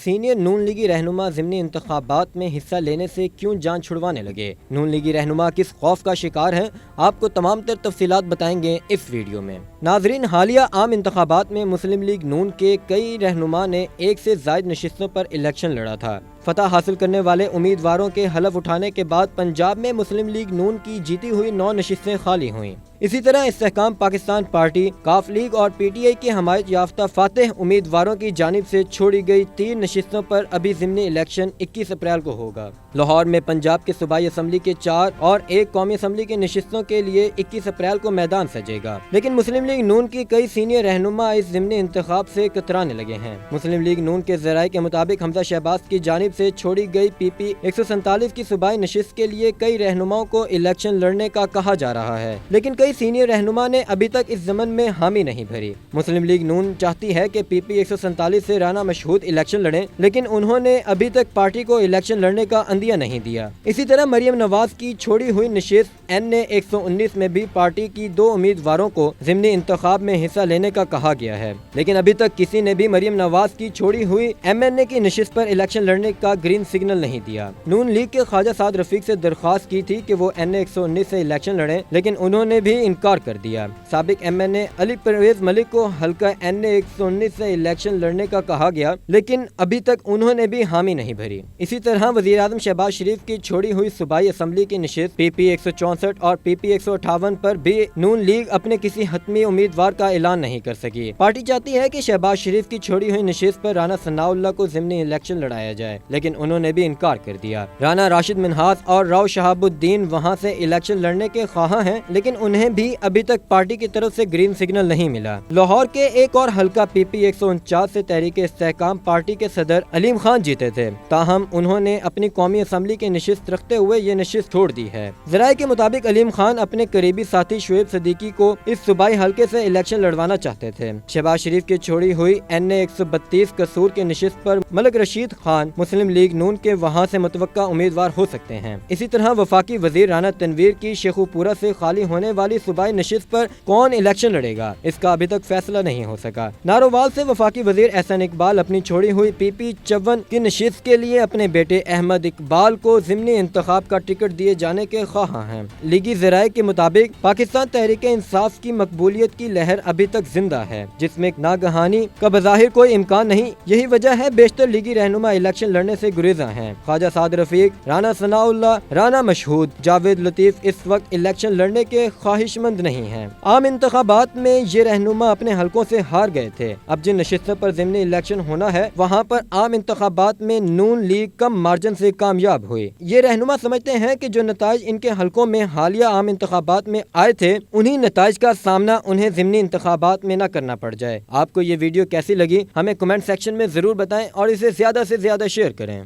Senior نون لیگی رہنما ضمنی انتخابات میں حصہ لینے سے کیوں جان چھڑوانے لگے؟ نون لیگی رہنما کس خوف کا شکار ہیں؟ آپ کو تمام تر تفصیلات بتائیں گے اس ویڈیو میں۔ ناظرین، حالیہ عام انتخابات میں مسلم لیگ نون کے کئی رہنما نے ایک سے زائد نشستوں پر الیکشن لڑا تھا۔ فتح حاصل کرنے والے امیدواروں کے حلف اٹھانے کے بعد پنجاب میں مسلم لیگ نون کی جیتی ہوئی 9 نشستیں خالی ہوئیں۔ اسی طرح استحکام پاکستان پارٹی، کاف لیگ اور پی ٹی آئی کے حمایت یافتہ فاتح امیدواروں کی جانب سے چھوڑی گئی 3 نشستوں پر ابھی ضمنی الیکشن 21 اپریل کو ہوگا۔ لاہور میں پنجاب کے صوبائی اسمبلی کے 4 اور 1 قومی اسمبلی کی نشستوں کے لیے 21 اپریل کو میدان سجے گا، لیکن مسلم لیگ نون کی کئی سینئر رہنما اس ضمنی انتخاب سے کترانے لگے ہیں۔ مسلم لیگ نون کے ذرائع کے مطابق حمزہ شہباز کی جانب سے چھوڑی گئی پی پی 147 کی صوبائی نشست کے لیے کئی رہنماؤں کو الیکشن لڑنے کا کہا جا رہا ہے، لیکن کئی سینئر رہنما نے ابھی تک اس ضمن میں حامی نہیں بھری۔ مسلم لیگ نون چاہتی ہے کہ پی پی 147 سے رانا مشہود الیکشن لڑیں، لیکن انہوں نے ابھی تک پارٹی کو الیکشن لڑنے کا عندیہ نہیں دیا۔ اسی طرح مریم نواز کی چھوڑی ہوئی نشست این اے 119 میں بھی پارٹی کی 2 امیدواروں کو ضمنی انتخاب میں حصہ لینے کا کہا گیا ہے، لیکن ابھی تک کسی نے بھی مریم نواز کی چھوڑی ہوئی ایم این اے کی نشست پر الیکشن لڑنے کا گرین سگنل نہیں دیا۔ نون لیگ کے خواجہ سعد رفیق سے درخواست کی تھی کہ وہ این اے 119 سے الیکشن لڑیں، لیکن انہوں نے بھی انکار کر دیا۔ سابق ایم این اے علی پرویز ملک کو حلقہ این اے 119 سے الیکشن لڑنے کا کہا گیا، لیکن ابھی تک انہوں نے بھی حامی نہیں بھری۔ اسی طرح وزیر اعظم شہباز شریف کی چھوڑی ہوئی صوبائی اسمبلی کی نشست پی پی 164 اور پی پی 158 پر بھی نون لیگ اپنے کسی حتمی امیدوار کا اعلان نہیں کر سکی۔ پارٹی چاہتی ہے کہ شہباز شریف کی چھوڑی ہوئی نشست پر رانا ثناء اللہ کو ضمنی الیکشن لڑایا جائے، لیکن انہوں نے بھی انکار کر دیا۔ رانا راشد منہاس اور راؤ شہاب الدین وہاں سے الیکشن لڑنے کے خواہاں ہیں، لیکن انہیں بھی ابھی تک پارٹی کی طرف سے گرین سگنل نہیں ملا۔ لاہور کے ایک اور حلقہ پی پی 149 سے تحریک استحکام پارٹی کے صدر علیم خان جیتے تھے، تاہم انہوں نے اپنی قومی اسمبلی کی نشست رکھتے ہوئے یہ نشست چھوڑ دی ہے۔ ذرائع کے مطابق علیم خان اپنے قریبی ساتھی شعیب صدیقی کو اس صوبائی حلقے سے الیکشن لڑوانا چاہتے تھے۔ شہباز شریف کی چھوڑی ہوئی این اے 132 قصور کے نشست پر ملک رشید خان مسلم لیگ نون کے وہاں سے متوقع امیدوار ہو سکتے ہیں۔ اسی طرح وفاقی وزیر رانا تنویر کی شیخو پورہ سے خالی ہونے والی صوبائی نشست پر کون الیکشن لڑے گا، اس کا ابھی تک فیصلہ نہیں ہو سکا۔ نارووال سے وفاقی وزیر احسن اقبال اپنی چھوڑی ہوئی پی پی 54 کی نشست کے لیے اپنے بیٹے احمد اقبال کو ضمنی انتخاب کا ٹکٹ دیے جانے کے خواہاں ہیں۔ لیگی ذرائع کے مطابق پاکستان تحریک انصاف کی مقبولیت کی لہر ابھی تک زندہ ہے، جس میں ناگہانی کا بظاہر کوئی امکان نہیں۔ یہی وجہ ہے بیشتر لیگی رہنما الیکشن لڑنے سے گریزاں ہیں۔ خواجہ سعد رفیق، رانا ثناء اللہ، رانا مشہود، جاوید لطیف اس وقت الیکشن لڑنے کے خواہش مند نہیں ہیں۔ عام انتخابات میں یہ رہنما اپنے حلقوں سے ہار گئے تھے۔ اب جن نشستوں پر ضمنی الیکشن ہونا ہے وہاں پر عام انتخابات میں نون لیگ کم مارجن سے کامیاب ہوئی۔ یہ رہنما سمجھتے ہیں کہ جو نتائج ان کے حلقوں میں حالیہ عام انتخابات میں آئے تھے، انہی نتائج کا سامنا انہیں ضمنی انتخابات میں نہ کرنا پڑ جائے۔ آپ کو یہ ویڈیو کیسی لگی ہمیں کمنٹ سیکشن میں ضرور بتائیں اور اسے زیادہ سے زیادہ شیئر کریں۔